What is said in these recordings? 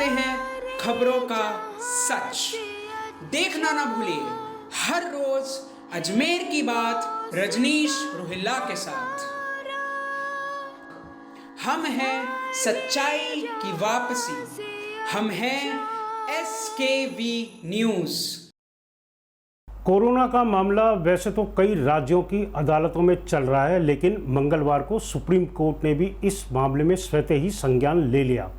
बताते हैं खबरों का सच। देखना ना भूलिए हर रोज अजमेर की बात रजनीश रोहिल्ला के साथ। हम हैं सच्चाई की वापसी, हम हैं SKV न्यूज़। कोरोना का मामला वैसे तो कई राज्यों की अदालतों में चल रहा है, लेकिन मंगलवार को सुप्रीम कोर्ट ने भी इस मामले में स्वतः ही संज्ञान ले लिया।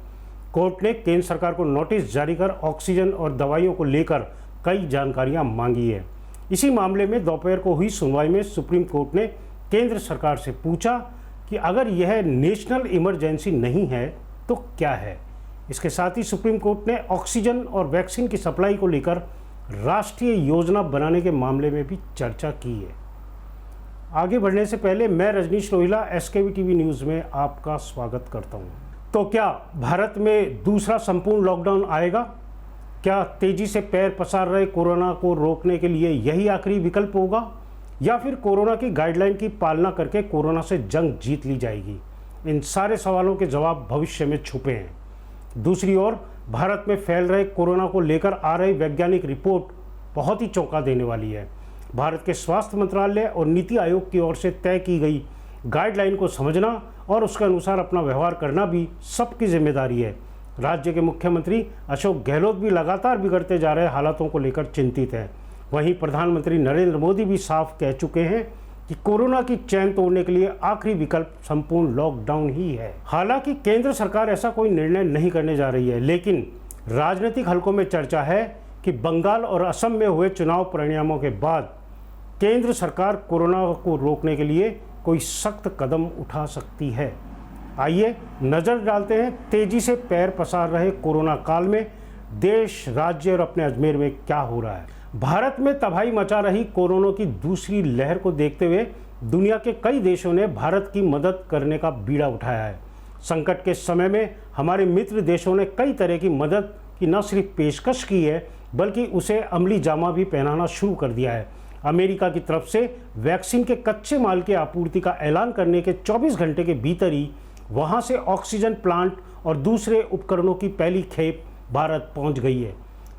कोर्ट ने केंद्र सरकार को नोटिस जारी कर ऑक्सीजन और दवाइयों को लेकर कई जानकारियां मांगी है। इसी मामले में दोपहर को हुई सुनवाई में सुप्रीम कोर्ट ने केंद्र सरकार से पूछा कि अगर यह नेशनल इमरजेंसी नहीं है तो क्या है। इसके साथ ही सुप्रीम कोर्ट ने ऑक्सीजन और वैक्सीन की सप्लाई को लेकर राष्ट्रीय योजना बनाने के मामले में भी चर्चा की है। आगे बढ़ने से पहले मैं Rajneesh Rohilla SKV TV news में आपका स्वागत करता हूं। तो क्या भारत में दूसरा संपूर्ण लॉकडाउन आएगा? क्या तेजी से पैर पसार रहे कोरोना को रोकने के लिए यही आखिरी विकल्प होगा, या फिर कोरोना की गाइडलाइन की पालना करके कोरोना से जंग जीत ली जाएगी? इन सारे सवालों के जवाब भविष्य में छुपे हैं। दूसरी ओर भारत में फैल रहे कोरोना को लेकर आ रही वैज्ञानिक रिपोर्ट बहुत ही चौंका देने वाली है। भारत के स्वास्थ्य मंत्रालय और नीति आयोग की ओर से तय की गई गाइडलाइन को समझना और उसके अनुसार अपना व्यवहार करना भी सबकी जिम्मेदारी है। राज्य के मुख्यमंत्री अशोक गहलोत भी लगातार बिगड़ते जा रहे हालातों को लेकर चिंतित हैं। वहीं प्रधानमंत्री नरेंद्र मोदी भी साफ कह चुके हैं कि कोरोना की चैन तोड़ने के लिए आखिरी विकल्प संपूर्ण लॉकडाउन ही है। हालांकि केंद्र सरकार ऐसा कोई निर्णय नहीं करने जा रही है, लेकिन राजनीतिक हलकों में चर्चा है कि बंगाल और असम में हुए चुनाव परिणामों के बाद केंद्र सरकार कोरोना को रोकने के लिए कोई सख्त कदम उठा सकती है। आइए नज़र डालते हैं तेजी से पैर पसार रहे कोरोना काल में देश, राज्य और अपने अजमेर में क्या हो रहा है। भारत में तबाही मचा रही कोरोना की दूसरी लहर को देखते हुए दुनिया के कई देशों ने भारत की मदद करने का बीड़ा उठाया है। संकट के समय में हमारे मित्र देशों ने कई तरह की मदद की न सिर्फ पेशकश की है, बल्कि उसे अमली जामा भी पहनाना शुरू कर दिया है। अमेरिका की तरफ से वैक्सीन के कच्चे माल की आपूर्ति का ऐलान करने के 24 घंटे के भीतर ही वहां से ऑक्सीजन प्लांट और दूसरे उपकरणों की पहली खेप भारत पहुंच गई है।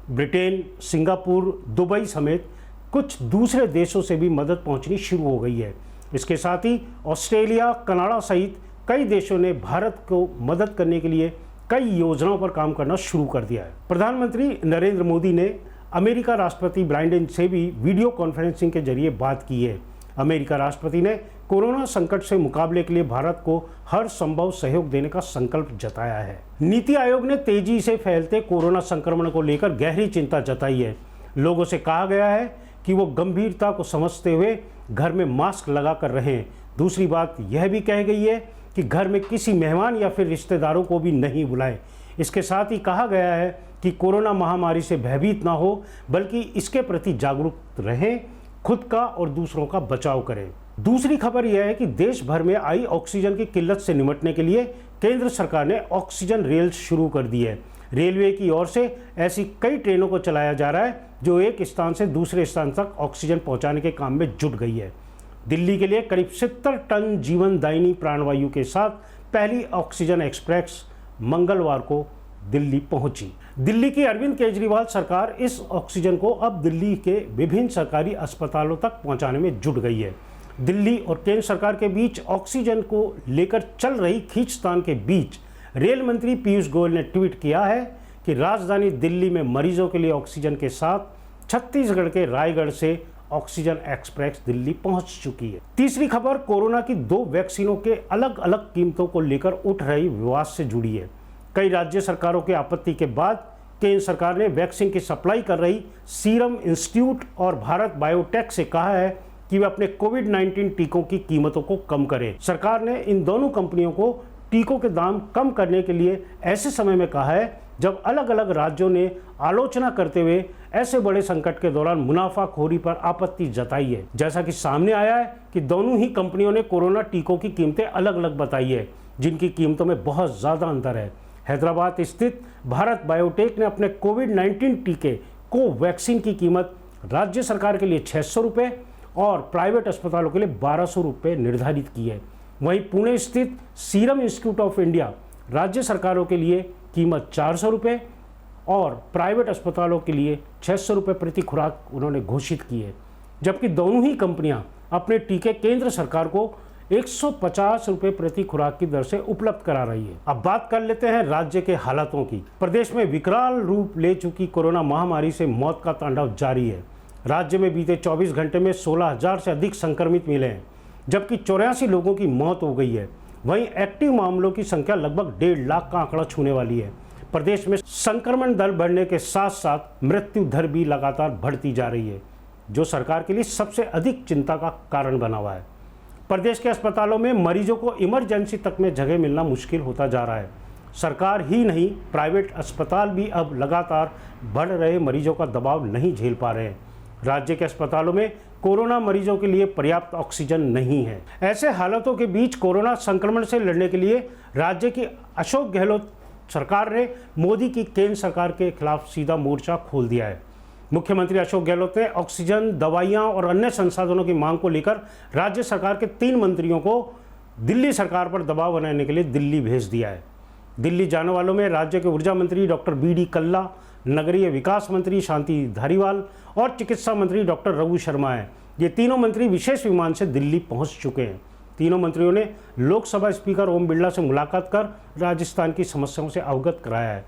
ब्रिटेन, सिंगापुर, दुबई समेत कुछ दूसरे देशों से भी मदद पहुंचनी शुरू हो गई है। इसके साथ ही ऑस्ट्रेलिया, कनाडा सहित कई देशों ने भारत को मदद करने के लिए कई योजनाओं पर काम करना शुरू कर दिया है। प्रधानमंत्री नरेंद्र मोदी ने अमेरिका राष्ट्रपति बाइडेन से भी वीडियो कॉन्फ्रेंसिंग के जरिए बात की है। अमेरिका राष्ट्रपति ने कोरोना संकट से मुकाबले के लिए भारत को हर संभव सहयोग देने का संकल्प जताया है। नीति आयोग ने तेजी से फैलते कोरोना संक्रमण को लेकर गहरी चिंता जताई है। लोगों से कहा गया है कि वो गंभीरता को समझते हुए घर में मास्क लगाकर रहें। दूसरी बात यह भी कही गई है कि घर में किसी मेहमान या फिर रिश्तेदारों को भी नहीं बुलाएं। इसके साथ ही कहा गया है कि कोरोना महामारी से भयभीत ना हो, बल्कि इसके प्रति जागरूक रहें, खुद का और दूसरों का बचाव करें। दूसरी खबर यह है कि देश भर में आई ऑक्सीजन की किल्लत से निपटने के लिए केंद्र सरकार ने ऑक्सीजन रेल शुरू कर दी है। रेलवे की ओर से ऐसी कई ट्रेनों को चलाया जा रहा है जो एक स्थान से दूसरे स्थान तक ऑक्सीजन पहुंचाने के काम में जुट गई है। दिल्ली के लिए करीब 70 टन जीवनदायिनी प्राणवायु के साथ पहली ऑक्सीजन एक्सप्रेस मंगलवार को दिल्ली पहुंची। दिल्ली की अरविंद केजरीवाल सरकार इस ऑक्सीजन को अब दिल्ली के विभिन्न सरकारी अस्पतालों तक पहुंचाने में जुट गई है। दिल्ली और केंद्र सरकार के बीच ऑक्सीजन को लेकर चल रही खींचतान के बीच रेल मंत्री पीयूष गोयल ने ट्वीट किया है कि राजधानी दिल्ली में मरीजों के लिए ऑक्सीजन के साथ छत्तीसगढ़ के रायगढ़ से ऑक्सीजन एक्सप्रेस दिल्ली पहुंच चुकी है। तीसरी खबर कोरोना की 2 वैक्सीनों के अलग अलग कीमतों को लेकर उठ रही विवाद से जुड़ी है। कई राज्य सरकारों के आपत्ति के बाद केंद्र सरकार ने वैक्सीन की सप्लाई कर रही सीरम इंस्टीट्यूट और भारत बायोटेक से कहा है कि वे अपने कोविड-19 टीकों की कीमतों को कम करें। सरकार ने इन दोनों कंपनियों को टीकों के दाम कम करने के लिए ऐसे समय में कहा है जब अलग अलग राज्यों ने आलोचना करते हुए ऐसे बड़े संकट के दौरान मुनाफाखोरी पर आपत्ति जताई है। जैसा कि सामने आया है कि दोनों ही कंपनियों ने कोरोना टीकों की कीमतें अलग अलग बताई है, जिनकी कीमतों में बहुत ज़्यादा अंतर है। हैदराबाद स्थित भारत बायोटेक ने अपने कोविड-19 टीके कोवैक्सीन की कीमत राज्य सरकार के लिए 600 रुपये और प्राइवेट अस्पतालों के लिए 1200 रुपये निर्धारित की है। वहीं पुणे स्थित सीरम इंस्टीट्यूट ऑफ इंडिया राज्य सरकारों के लिए कीमत 400 रुपये और प्राइवेट अस्पतालों के लिए 600 रुपये प्रति खुराक उन्होंने घोषित की है, जबकि दोनों ही कंपनियां अपने टीके केंद्र सरकार को 150 रुपये प्रति खुराक की दर से उपलब्ध करा रही है। अब बात कर लेते हैं राज्य के हालातों की। प्रदेश में विकराल रूप ले चुकी कोरोना महामारी से मौत का तांडव जारी है। राज्य में बीते 24 घंटे में 16,000 से अधिक संक्रमित मिले हैं, जबकि 84 लोगों की मौत हो गई है। वहीं एक्टिव मामलों की संख्या लगभग 1.5 लाख का आंकड़ा छूने वाली है। प्रदेश में संक्रमण दर बढ़ने के साथ साथ मृत्यु दर भी लगातार बढ़ती जा रही है, जो सरकार के लिए सबसे अधिक चिंता का कारण बना हुआ है। प्रदेश के अस्पतालों में मरीजों को इमरजेंसी तक में जगह मिलना मुश्किल होता जा रहा है। सरकार ही नहीं, प्राइवेट अस्पताल भी अब लगातार बढ़ रहे मरीजों का दबाव नहीं झेल पा रहे हैं। राज्य के अस्पतालों में कोरोना मरीजों के लिए पर्याप्त ऑक्सीजन नहीं है। ऐसे हालातों के बीच कोरोना संक्रमण से लड़ने के लिए राज्य की अशोक गहलोत सरकार ने मोदी की केंद्र सरकार के खिलाफ सीधा मोर्चा खोल दिया है। मुख्यमंत्री अशोक गहलोत ने ऑक्सीजन, दवाइयां और अन्य संसाधनों की मांग को लेकर राज्य सरकार के 3 मंत्रियों को दिल्ली सरकार पर दबाव बनाने के लिए दिल्ली भेज दिया है। दिल्ली जाने वालों में राज्य के ऊर्जा मंत्री डॉक्टर BD कल्ला, नगरीय विकास मंत्री शांति धारीवाल और चिकित्सा मंत्री डॉक्टर रघु शर्मा हैं। ये तीनों मंत्री विशेष विमान से दिल्ली पहुंच चुके हैं। तीनों मंत्रियों ने लोकसभा स्पीकर ओम बिरला से मुलाकात कर राजस्थान की समस्याओं से अवगत कराया है।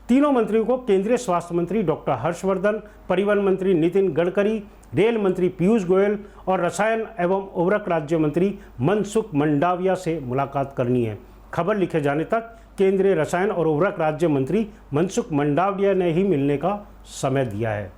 तीनों मंत्रियों को केंद्रीय स्वास्थ्य मंत्री डॉक्टर हर्षवर्धन, परिवहन मंत्री नितिन गडकरी, रेल मंत्री पीयूष गोयल और रसायन एवं उर्वरक राज्य मंत्री मनसुख मंडाविया से मुलाकात करनी है। खबर लिखे जाने तक केंद्रीय रसायन और उर्वरक राज्य मंत्री मनसुख मंडाविया ने ही मिलने का समय दिया है।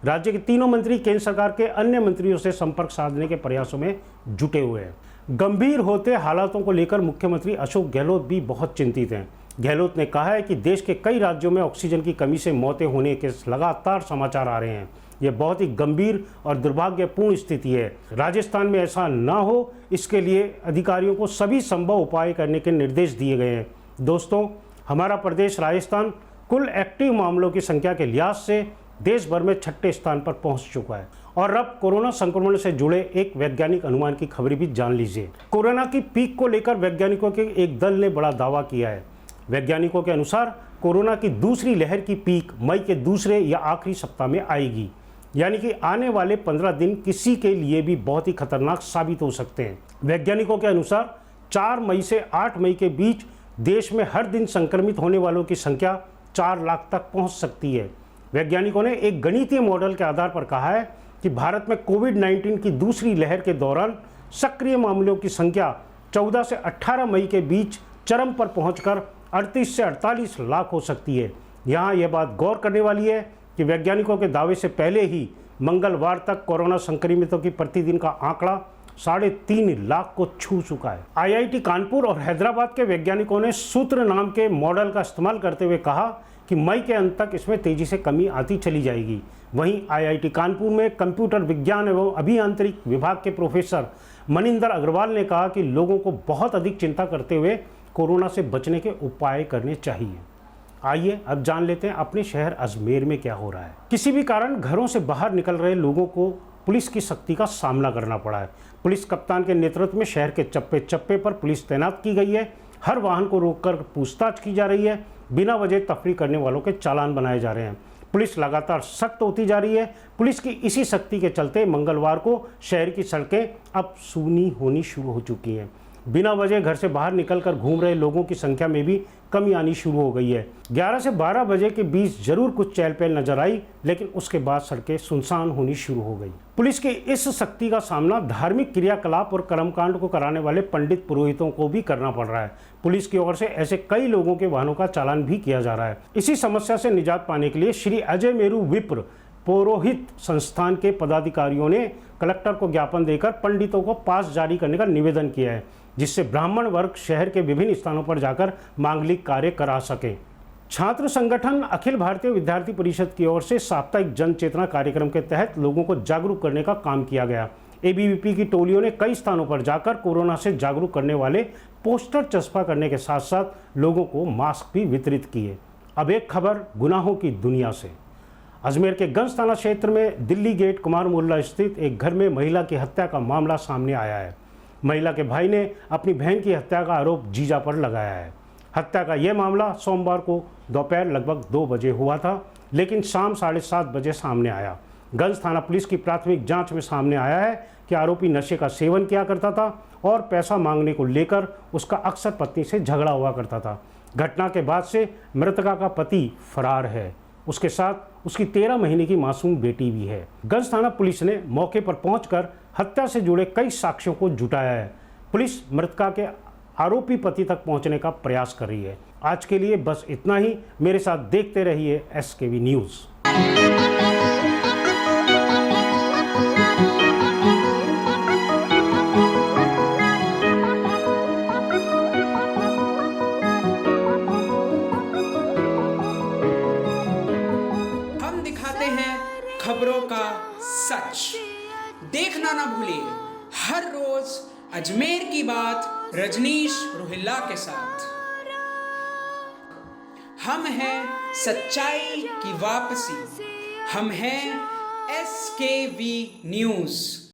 राज्य के तीनों मंत्री केंद्र सरकार के अन्य मंत्रियों से संपर्क साधने के प्रयासों में जुटे हुए हैं। गंभीर होते हालातों को लेकर मुख्यमंत्री अशोक गहलोत भी बहुत चिंतित हैं। गहलोत ने कहा है कि देश के कई राज्यों में ऑक्सीजन की कमी से मौतें होने के लगातार समाचार आ रहे हैं। यह बहुत ही गंभीर और दुर्भाग्यपूर्ण स्थिति है। राजस्थान में ऐसा ना हो, इसके लिए अधिकारियों को सभी संभव उपाय करने के निर्देश दिए गए हैं। दोस्तों, हमारा प्रदेश राजस्थान कुल एक्टिव मामलों की संख्या के लिहाज से देश भर में 6ठे स्थान पर पहुंच चुका है। और अब कोरोना संक्रमण से जुड़े एक वैज्ञानिक अनुमान की खबर भी जान लीजिए। कोरोना की पीक को लेकर वैज्ञानिकों के एक दल ने बड़ा दावा किया है। वैज्ञानिकों के अनुसार कोरोना की दूसरी लहर की पीक मई के दूसरे या आखिरी सप्ताह में आएगी, यानी कि आने वाले 15 दिन किसी के लिए भी बहुत ही खतरनाक साबित हो सकते हैं। वैज्ञानिकों के अनुसार 4 मई से 8 मई के बीच देश में हर दिन संक्रमित होने वालों की संख्या 4 लाख तक पहुंच सकती है। वैज्ञानिकों ने एक गणितीय मॉडल के आधार पर कहा है कि भारत में कोविड-19 की दूसरी लहर के दौरान सक्रिय मामलों की संख्या 14 से 18 मई के बीच चरम पर पहुंचकर 38 से 48 लाख हो सकती है। यहाँ यह बात गौर करने वाली है कि वैज्ञानिकों के दावे से पहले ही मंगलवार तक कोरोना संक्रमितों की प्रतिदिन का आंकड़ा 3.5 लाख को छू चुका है। IIT कानपुर और हैदराबाद के वैज्ञानिकों ने सूत्र नाम के मॉडल का इस्तेमाल करते हुए कहा कि मई के अंत तक इसमें तेजी से कमी आती चली जाएगी। वहीं IIT कानपुर में कंप्यूटर विज्ञान एवं अभियांत्रिक विभाग के प्रोफेसर मनिंदर अग्रवाल ने कहा कि लोगों को बहुत अधिक चिंता करते हुए कोरोना से बचने के उपाय करने चाहिए। आइए अब जान लेते हैं अपने शहर अजमेर में क्या हो रहा है। किसी भी कारण घरों से बाहर निकल रहे लोगों को पुलिस की सख्ती का सामना करना पड़ा है। पुलिस कप्तान के नेतृत्व में शहर के चप्पे चप्पे पर पुलिस तैनात की गई है। हर वाहन को रोककर पूछताछ की जा रही है। बिना वजह तफरीह करने वालों के चालान बनाए जा रहे हैं। पुलिस लगातार सख्त होती जा रही है। पुलिस की इसी सख्ती के चलते मंगलवार को शहर की सड़कें अब सूनी होनी शुरू हो चुकी हैं। बिना वजह घर से बाहर निकलकर घूम रहे लोगों की संख्या में भी कमी आनी शुरू हो गई है। 11 से 12 बजे के बीच जरूर कुछ चहल पहल नजर आई, लेकिन उसके बाद सड़कें सुनसान होनी शुरू हो गई। पुलिस की इस सख्ती का सामना धार्मिक क्रियाकलाप और कर्मकांड को कराने वाले पंडित पुरोहितों को भी करना पड़ रहा है। पुलिस की ओर से ऐसे कई लोगों के वाहनों का चालान भी किया जा रहा है। इसी समस्या से निजात पाने के लिए श्री अजय मेरू विप्र पौरोहित संस्थान के पदाधिकारियों ने कलेक्टर को ज्ञापन देकर पंडितों को पास जारी करने का निवेदन किया है, जिससे ब्राह्मण वर्ग शहर के विभिन्न स्थानों पर जाकर मांगलिक कार्य करा सके। छात्र संगठन अखिल भारतीय विद्यार्थी परिषद की ओर से साप्ताहिक जन चेतना कार्यक्रम के तहत लोगों को जागरूक करने का काम किया गया। ABVP की टोलियों ने कई स्थानों पर जाकर कोरोना से जागरूक करने वाले पोस्टर चस्पा करने के साथ साथ लोगों को मास्क भी वितरित किए। अब एक खबर गुनाहों की दुनिया से। अजमेर के गंज थाना क्षेत्र में दिल्ली गेट कुमार मोहल्ला स्थित एक घर में महिला की हत्या का मामला सामने आया है। महिला के भाई ने अपनी बहन की हत्या का आरोप जीजा पर लगाया है। हत्या का यह मामला सोमवार को दोपहर लगभग 2 बजे हुआ था, लेकिन शाम 7:30 बजे सामने आया। गंज थाना पुलिस की प्राथमिक जांच में सामने आया है कि आरोपी नशे का सेवन किया करता था और पैसा मांगने को लेकर उसका अक्सर पत्नी से झगड़ा हुआ करता था। घटना के बाद से मृतका का पति फरार है। उसके साथ उसकी 13 महीने की मासूम बेटी भी है। गंज थाना पुलिस ने मौके पर पहुंचकर हत्या से जुड़े कई साक्ष्यों को जुटाया है। पुलिस मृतका के आरोपी पति तक पहुंचने का प्रयास कर रही है। आज के लिए बस इतना ही। मेरे साथ देखते रहिए SKV न्यूज़। हम दिखाते हैं खबरों का सच। देखना ना भूलिए हर रोज अजमेर की बात रजनीश रोहिल्ला के साथ। हम हैं सच्चाई की वापसी। हम हैं SKV न्यूज़।